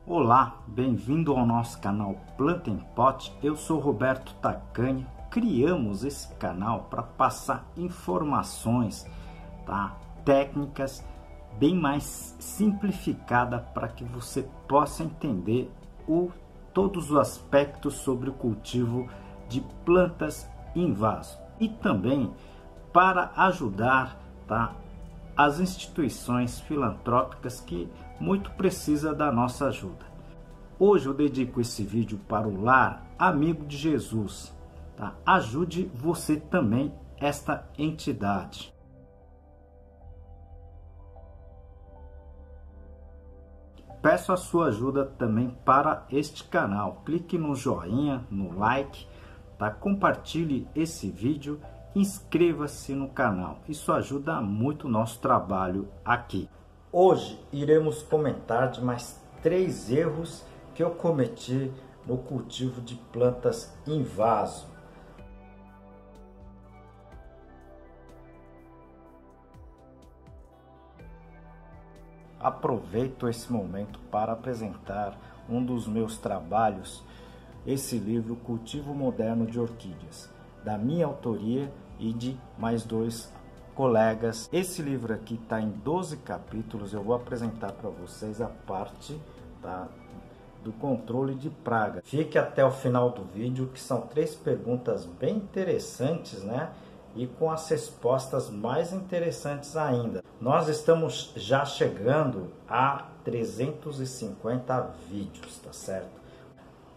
Olá, bem-vindo ao nosso canal Planta em Pote. Eu sou Roberto Tacanha. Criamos esse canal para passar informações, técnicas bem mais simplificada para que você possa entender todos os aspectos sobre o cultivo de plantas em vaso e também para ajudar as instituições filantrópicas que muito precisa da nossa ajuda. Hoje eu dedico esse vídeo para o Lar Amigo de Jesus. Ajude você também esta entidade. Peço a sua ajuda também para este canal. Clique no joinha, no like, compartilhe esse vídeo, inscreva-se no canal. Isso ajuda muito o nosso trabalho aqui. Hoje iremos comentar de mais 3 erros que eu cometi no cultivo de plantas em vaso. Aproveito esse momento para apresentar um dos meus trabalhos, esse livro Cultivo Moderno de Orquídeas, da minha autoria e de mais 2 colegas. Esse livro aqui está em 12 capítulos. Eu vou apresentar para vocês a parte do controle de praga. Fique até o final do vídeo, que são 3 perguntas bem interessantes, e com as respostas mais interessantes ainda. Nós estamos já chegando a 350 vídeos, tá certo?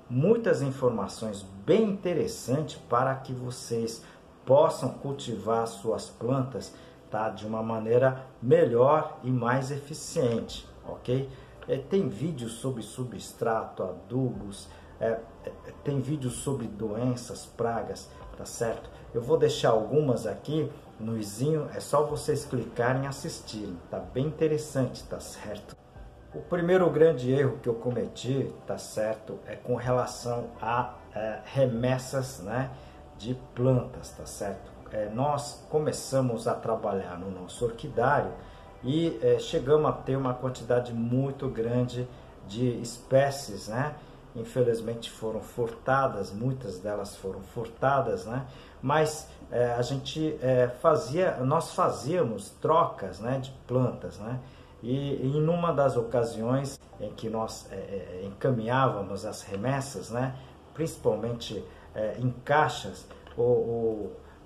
Muitas informações bem interessantes para que vocês possam cultivar suas plantas, de uma maneira melhor e mais eficiente, ok? Tem vídeos sobre substrato, adubos, tem vídeos sobre doenças, pragas, tá certo? Eu vou deixar algumas aqui no izinho, é só vocês clicarem e assistirem, tá bem interessante, tá certo? O primeiro grande erro que eu cometi, tá certo, é com relação a remessas, de plantas, tá certo? Nós começamos a trabalhar no nosso orquidário e chegamos a ter uma quantidade muito grande de espécies, Infelizmente foram furtadas, muitas delas foram furtadas, Mas nós fazíamos trocas, de plantas, E em uma das ocasiões em que nós encaminhávamos as remessas, principalmente em caixas,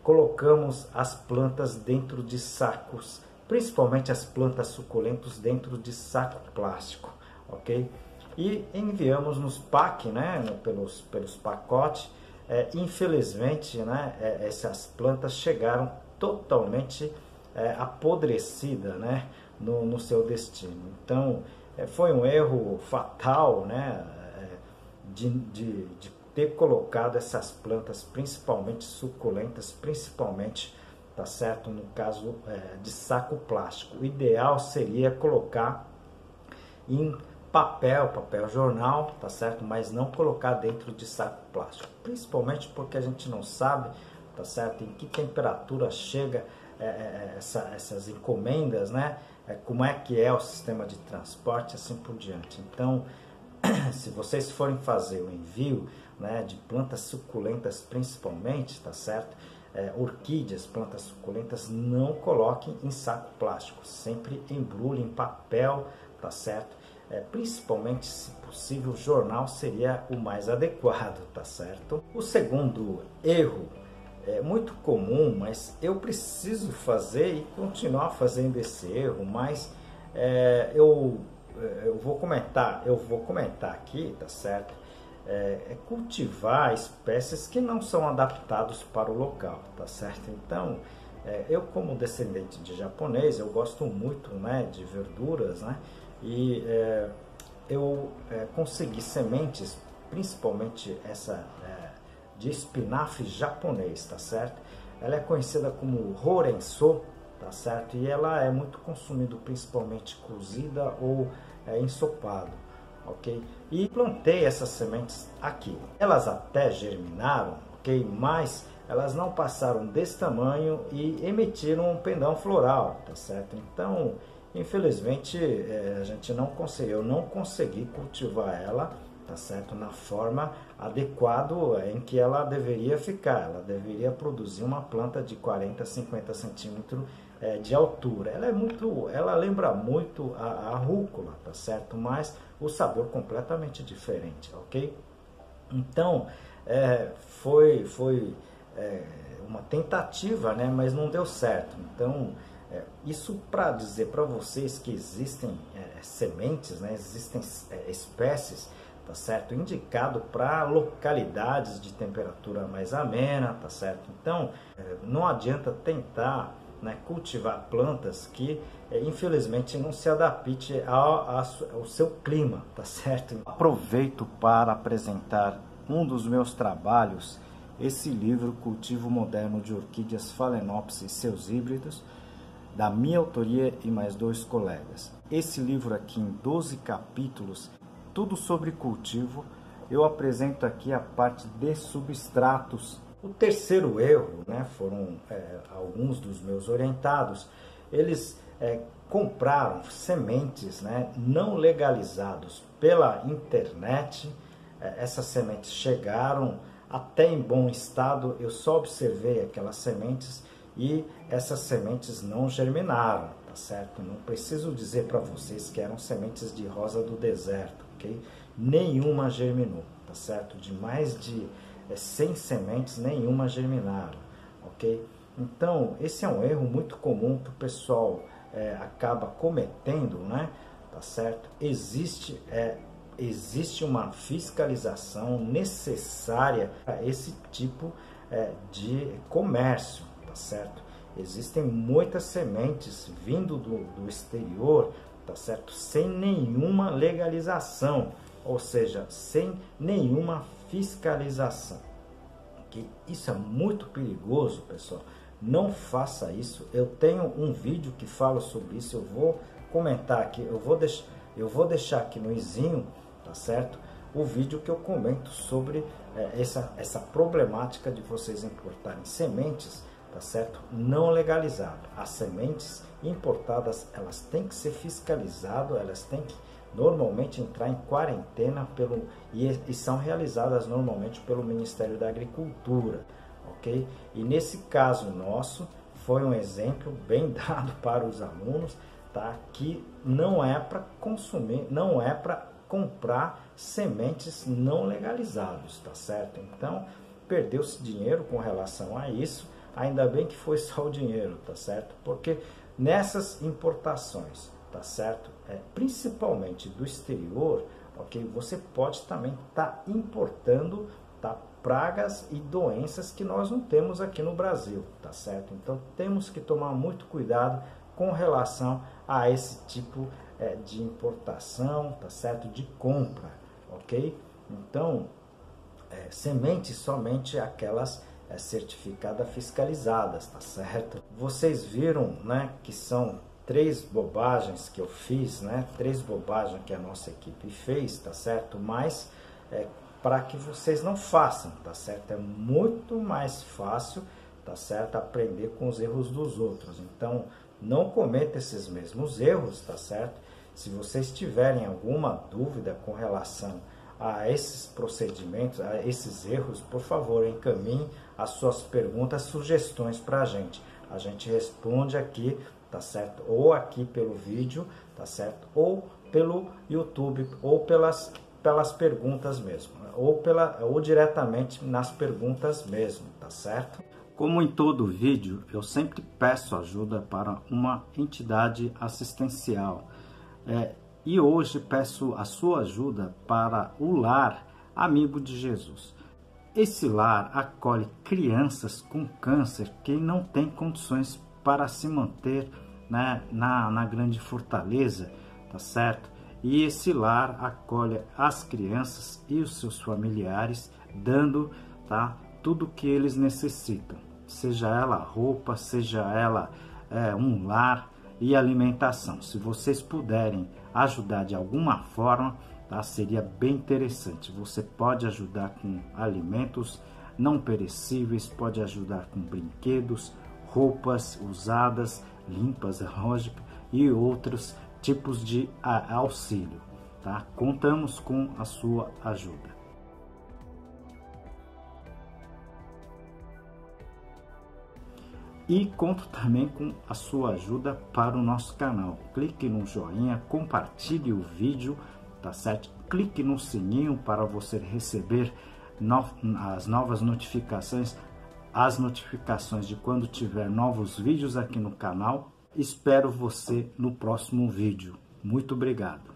colocamos as plantas dentro de sacos, principalmente as plantas suculentas dentro de saco plástico, ok? E enviamos nos PAC, pelos pacotes. Infelizmente, essas plantas chegaram totalmente apodrecidas, no seu destino. Então, foi um erro fatal, de ter colocado essas plantas, principalmente suculentas, principalmente, tá certo, no caso de saco plástico. O ideal seria colocar em papel jornal, tá certo, mas não colocar dentro de saco plástico, principalmente porque a gente não sabe, tá certo, em que temperatura chega essas encomendas, como é que é o sistema de transporte, assim por diante. Então, se vocês forem fazer o envio, de plantas suculentas principalmente, tá certo, orquídeas, plantas suculentas, não coloquem em saco plástico, sempre embrulhem em papel, tá certo, principalmente, se possível, jornal seria o mais adequado, tá certo? O segundo erro é muito comum, mas eu preciso fazer e continuar fazendo esse erro, mas eu vou comentar aqui, tá certo? Cultivar espécies que não são adaptados para o local, tá certo? Então, eu como descendente de japonês, eu gosto muito, de verduras, e eu consegui sementes, principalmente essa de espinafre japonês, tá certo? Ela é conhecida como Horenso, tá certo? E ela é muito consumida, principalmente cozida ou ensopado, ok? E plantei essas sementes aqui. Elas até germinaram, ok? Mas elas não passaram desse tamanho e emitiram um pendão floral, tá certo? Então, infelizmente eu não consegui cultivar ela, tá certo, na forma adequada em que ela deveria ficar. Ela deveria produzir uma planta de 40, 50 centímetros de altura. Ela lembra muito a rúcula, tá certo, mas o sabor completamente diferente, ok? Então, foi uma tentativa, né, mas não deu certo. Então, isso para dizer para vocês que existem sementes, né, existem espécies, tá certo, indicado para localidades de temperatura mais amena, tá certo? Então, não adianta tentar, né, cultivar plantas que infelizmente não se adapte ao seu clima, tá certo? Aproveito para apresentar um dos meus trabalhos, esse livro Cultivo Moderno de Orquídeas Phalaenopsis e seus híbridos, da minha autoria e mais 2 colegas. Esse livro aqui em 12 capítulos, tudo sobre cultivo. Eu apresento aqui a parte de substratos. O terceiro erro, né, foram alguns dos meus orientados, eles compraram sementes, né, não legalizados pela internet. Essas sementes chegaram até em bom estado, eu só observei aquelas sementes e essas sementes não germinaram, tá certo? Não preciso dizer para vocês que eram sementes de rosa do deserto, ok? Nenhuma germinou, tá certo? De mais de 100 sementes, nenhuma germinaram, ok? Então, esse é um erro muito comum que o pessoal acaba cometendo, né? Tá certo? Existe uma fiscalização necessária para esse tipo de comércio, tá certo? Existem muitas sementes vindo do exterior, tá certo? Sem nenhuma legalização, ou seja, sem nenhuma fiscalização. Okay? Isso é muito perigoso, pessoal. Não faça isso. Eu tenho um vídeo que fala sobre isso. Eu vou comentar aqui. Eu vou deixar aqui no izinho, tá certo? O vídeo que eu comento sobre essa problemática de vocês importarem sementes, tá certo? Não legalizado. As sementes importadas, elas têm que ser fiscalizadas, elas têm que normalmente entrar em quarentena e são realizadas normalmente pelo Ministério da Agricultura, ok? E nesse caso nosso, foi um exemplo bem dado para os alunos, tá? Que não é para consumir, não é para comprar sementes não legalizadas, tá certo? Então, perdeu-se dinheiro com relação a isso. Ainda bem que foi só o dinheiro, tá certo? Porque nessas importações, tá certo? Principalmente do exterior, ok? Você pode também estar importando, tá, pragas e doenças que nós não temos aqui no Brasil, tá certo? Então temos que tomar muito cuidado com relação a esse tipo de importação, tá certo? De compra, ok? Então, sementes somente aquelas certificadas, fiscalizadas, tá certo? Vocês viram, né, que são 3 bobagens que eu fiz, né? 3 bobagens que a nossa equipe fez, tá certo? Mas para que vocês não façam, tá certo? É muito mais fácil, tá certo? Aprender com os erros dos outros. Então, não cometa esses mesmos erros, tá certo? Se vocês tiverem alguma dúvida com relação a esses procedimentos, a esses erros, por favor, encaminhe as suas perguntas, sugestões para a gente. A gente responde aqui, tá certo? Ou aqui pelo vídeo, tá certo? Ou pelo YouTube, ou pelas perguntas mesmo, ou diretamente nas perguntas mesmo, tá certo? Como em todo vídeo, eu sempre peço ajuda para uma entidade assistencial. E hoje peço a sua ajuda para o Lar Amigo de Jesus. Esse lar acolhe crianças com câncer que não têm condições para se manter, né, na grande fortaleza, tá certo? E esse lar acolhe as crianças e os seus familiares, dando, tá, tudo o que eles necessitam. Seja ela roupa, seja ela um lar e alimentação. Se vocês puderem ajudar de alguma forma, tá, seria bem interessante. Você pode ajudar com alimentos não perecíveis, pode ajudar com brinquedos, roupas usadas, limpas, é lógico, e outros tipos de auxílio, tá? Contamos com a sua ajuda. E conto também com a sua ajuda para o nosso canal. Clique no joinha, compartilhe o vídeo, tá certo? Clique no sininho para você receber as novas notificações, as notificações de quando tiver novos vídeos aqui no canal. Espero você no próximo vídeo. Muito obrigado.